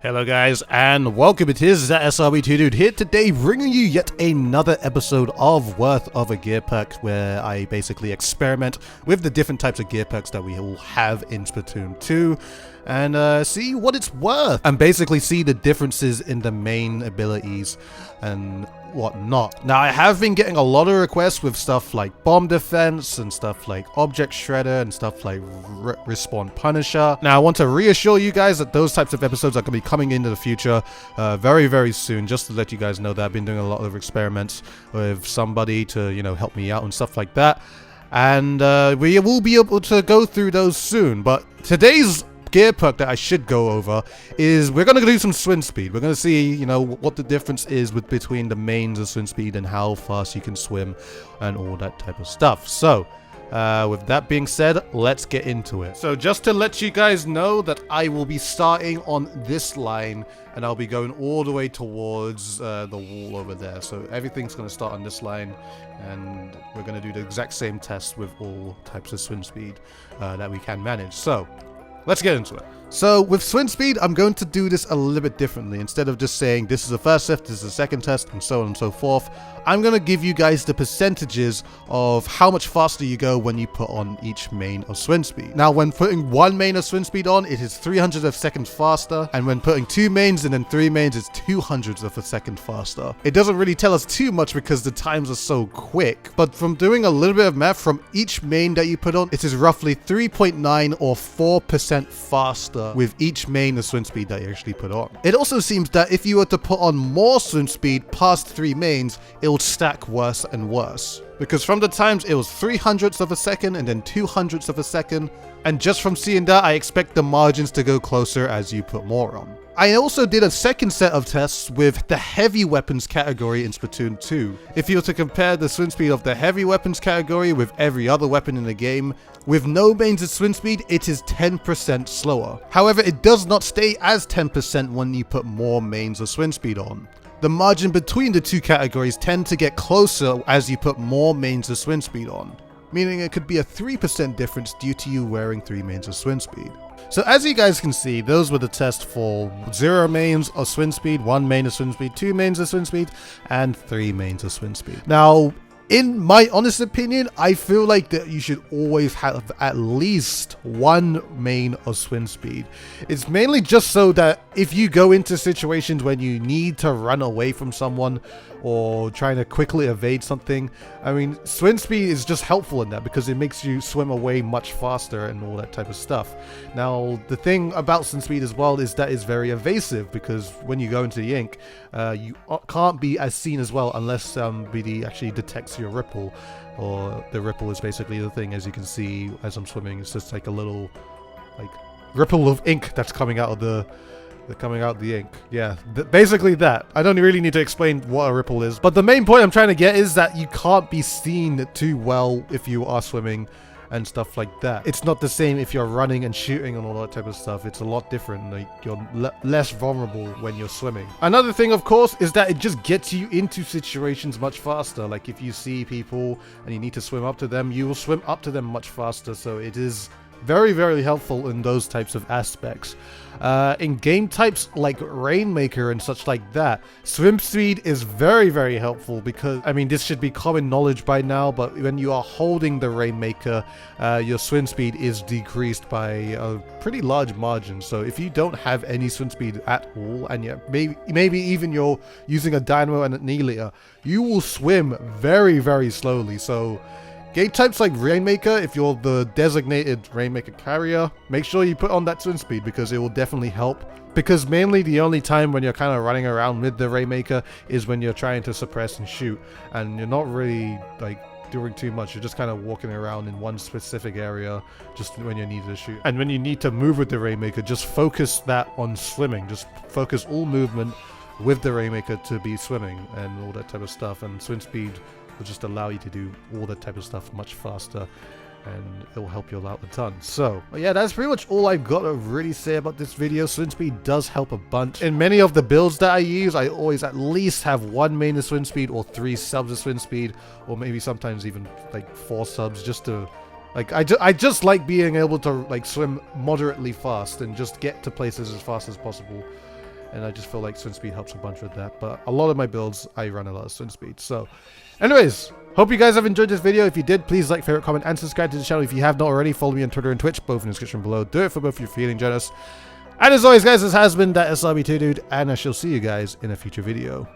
Hello guys and welcome, it is ThatSrb2DUDE here today bringing you yet another episode of Worth of a Gear Perk, where I basically experiment with the different types of gear perks that we all have in Splatoon 2 and see what it's worth and basically see the differences in the main abilities and whatnot. Now I have been getting a lot of requests with stuff like bomb defense and stuff like object shredder and stuff like respawn punisher. Now I want to reassure you guys that those types of episodes are going to be coming into the future very soon, just to let you guys know that I've been doing a lot of experiments with somebody to, you know, help me out and stuff like that, and we will be able to go through those soon. But today's gear perk that I should go over is we're going to do some swim speed. We're going to see, you know, what the difference is between the mains of swim speed and how fast you can swim and all that type of stuff. So with that being said, let's get into it. So just to let you guys know that I will be starting on this line and I'll be going all the way towards the wall over there. So everything's going to start on this line and we're going to do the exact same test with all types of swim speed that we can manage. So let's get into it. So with swim speed, I'm going to do this a little bit differently. Instead of just saying this is the first test, this is the second test, and so on and so forth, I'm going to give you guys the percentages of how much faster you go when you put on each main of swim speed. Now, when putting one main of swim speed on, it is 300 of a second faster, and when putting two mains and then three mains, it's 200 of a second faster. It doesn't really tell us too much because the times are so quick, but from doing a little bit of math, from each main that you put on, it is roughly 3.9 or 4% faster with each main of swim speed that you actually put on. It also seems that if you were to put on more swim speed past three mains, it will stack worse and worse. Because from the times it was 300ths of a second and then 200ths of a second, and just from seeing that, I expect the margins to go closer as you put more on. I also did a second set of tests with the heavy weapons category in Splatoon 2. If you were to compare the swim speed of the heavy weapons category with every other weapon in the game, with no mains at swim speed, it is 10% slower. However, it does not stay as 10% when you put more mains of swim speed on. The margin between the two categories tend to get closer as you put more mains of swim speed on, meaning it could be a 3% difference due to you wearing three mains of swim speed. So as you guys can see, those were the tests for 0 mains of swim speed, 1 main of swim speed, 2 mains of swim speed, and 3 mains of swim speed. Now, in my honest opinion, I feel like that you should always have at least 1 main of swim speed. It's mainly just so that if you go into situations when you need to run away from someone or trying to quickly evade something, I mean, swim speed is just helpful in that because it makes you swim away much faster and all that type of stuff. Now, the thing about swim speed as well is that it's very evasive, because when you go into the ink, you can't be as seen as well unless somebody actually detects your ripple, or the ripple is basically the thing, as you can see as I'm swimming, it's just like a little like ripple of ink that's coming out of the ink. Yeah, basically that. I don't really need to explain what a ripple is, but the main point I'm trying to get is that you can't be seen too well if you are swimming and stuff like that. It's not the same if you're running and shooting and all that type of stuff. It's a lot different. Like, you're less vulnerable when you're swimming. Another thing, of course, is that it just gets you into situations much faster. Like, if you see people and you need to swim up to them, you will swim up to them much faster. So it is very helpful in those types of aspects. In game types like Rainmaker and such like that, swim speed is very helpful, because I mean, this should be common knowledge by now, but when you are holding the Rainmaker, your swim speed is decreased by a pretty large margin. So if you don't have any swim speed at all, and maybe even you're using a dynamo and an annihilator, you will swim very slowly. So game types like Rainmaker, if you're the designated Rainmaker carrier, make sure you put on that swim speed, because it will definitely help. Because mainly the only time when you're kind of running around with the Rainmaker is when you're trying to suppress and shoot, and you're not really like doing too much. You're just kind of walking around in one specific area just when you need to shoot. And when you need to move with the Rainmaker, just focus that on swimming. Just focus all movement with the Rainmaker to be swimming and all that type of stuff, and swim speed will just allow you to do all that type of stuff much faster, and it will help you out a ton. So yeah, that's pretty much all I've got to really say about this video. Swim speed does help a bunch. In many of the builds that I use, I always at least have 1 main of swim speed or 3 subs of swim speed, or maybe sometimes even like 4 subs, just to like, I just like being able to like swim moderately fast and just get to places as fast as possible. and I just feel like swim speed helps a bunch with that. But a lot of my builds, I run a lot of swim speed. So anyways, hope you guys have enjoyed this video. If you did, please like, favorite, comment, and subscribe to the channel. If you have not already, follow me on Twitter and Twitch, both in the description below. Do it for both if you're feeling generous. And as always, guys, this has been ThatSrb2DUDE, and I shall see you guys in a future video.